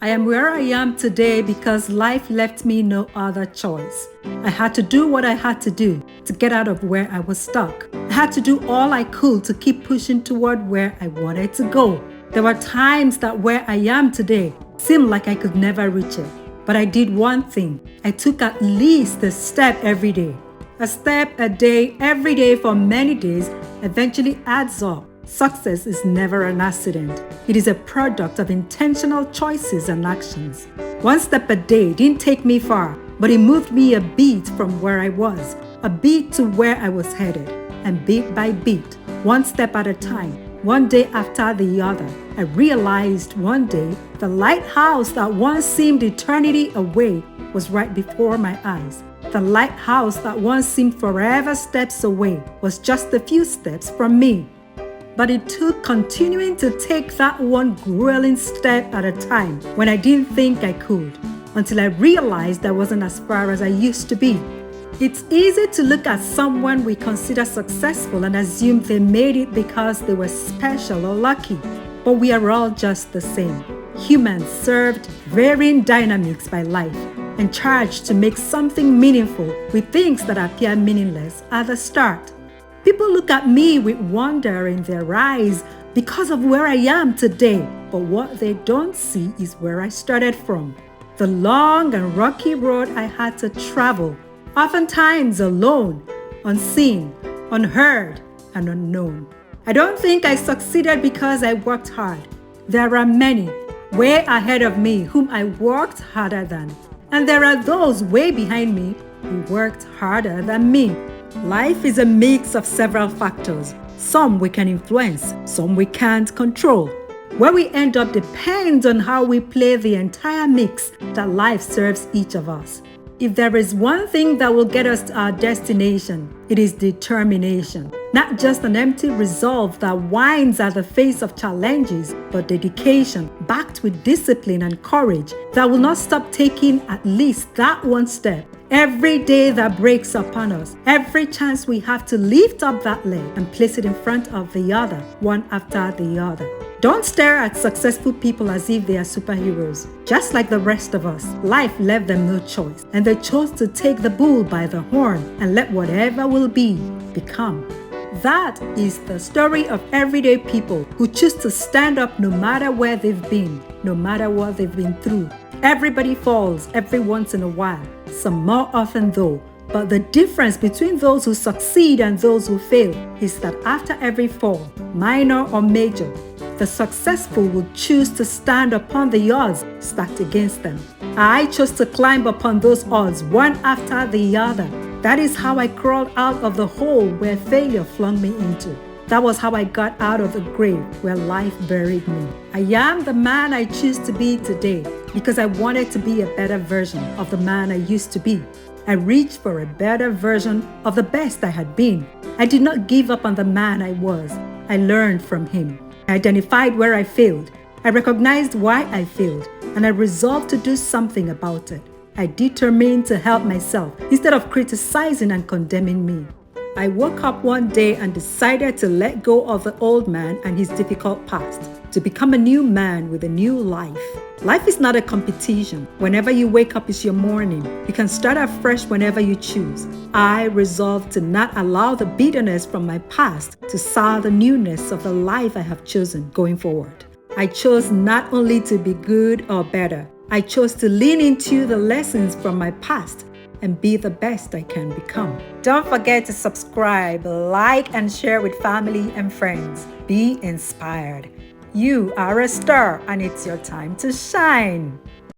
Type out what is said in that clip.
I am where I am today because life left me no other choice. I had to do what I had to do to get out of where I was stuck. I had to do all I could to keep pushing toward where I wanted to go. There were times that where I am today seemed like I could never reach it. But I did one thing. I took at least a step every day. A step a day, every day for many days eventually adds up. Success is never an accident. It is a product of intentional choices and actions. One step a day didn't take me far, but it moved me a beat from where I was, a beat to where I was headed, and beat by beat, one step at a time, one day after the other, I realized one day the lighthouse that once seemed eternity away was right before my eyes. The lighthouse that once seemed forever steps away was just a few steps from me. But it took continuing to take that one grueling step at a time when I didn't think I could, until I realized I wasn't as far as I used to be. It's easy to look at someone we consider successful and assume they made it because they were special or lucky, but we are all just the same. Humans served varying dynamics by life and charged to make something meaningful with things that appear meaningless at the start. People look at me with wonder in their eyes because of where I am today, but what they don't see is where I started from. The long and rocky road I had to travel, oftentimes alone, unseen, unheard, and unknown. I don't think I succeeded because I worked hard. There are many way ahead of me whom I worked harder than, and there are those way behind me who worked harder than me. Life is a mix of several factors. Some we can influence, some we can't control. Where we end up depends on how we play the entire mix that life serves each of us. If there is one thing that will get us to our destination, it is determination. Not just an empty resolve that whines at the face of challenges, but dedication backed with discipline and courage that will not stop taking at least that one step. Every day that breaks upon us, every chance we have to lift up that leg and place it in front of the other, one after the other. Don't stare at successful people as if they are superheroes. Just like the rest of us, life left them no choice, and they chose to take the bull by the horn and let whatever will be, become. That is the story of everyday people who choose to stand up no matter where they've been, no matter what they've been through. Everybody falls every once in a while, some more often though. But the difference between those who succeed and those who fail is that after every fall, minor or major, the successful will choose to stand upon the odds stacked against them. I chose to climb upon those odds one after the other. That is how I crawled out of the hole where failure flung me into. That was how I got out of the grave where life buried me. I am the man I choose to be today because I wanted to be a better version of the man I used to be. I reached for a better version of the best I had been. I did not give up on the man I was. I learned from him. I identified where I failed. I recognized why I failed, and I resolved to do something about it. I determined to help myself instead of criticizing and condemning me. I woke up one day and decided to let go of the old man and his difficult past, to become a new man with a new life. Life is not a competition. Whenever you wake up is your morning. You can start afresh whenever you choose. I resolved to not allow the bitterness from my past to sour the newness of the life I have chosen going forward. I chose not only to be good or better, I chose to lean into the lessons from my past and be the best I can become. Don't forget to subscribe, like, and share with family and friends. Be inspired. You are a star and it's your time to shine.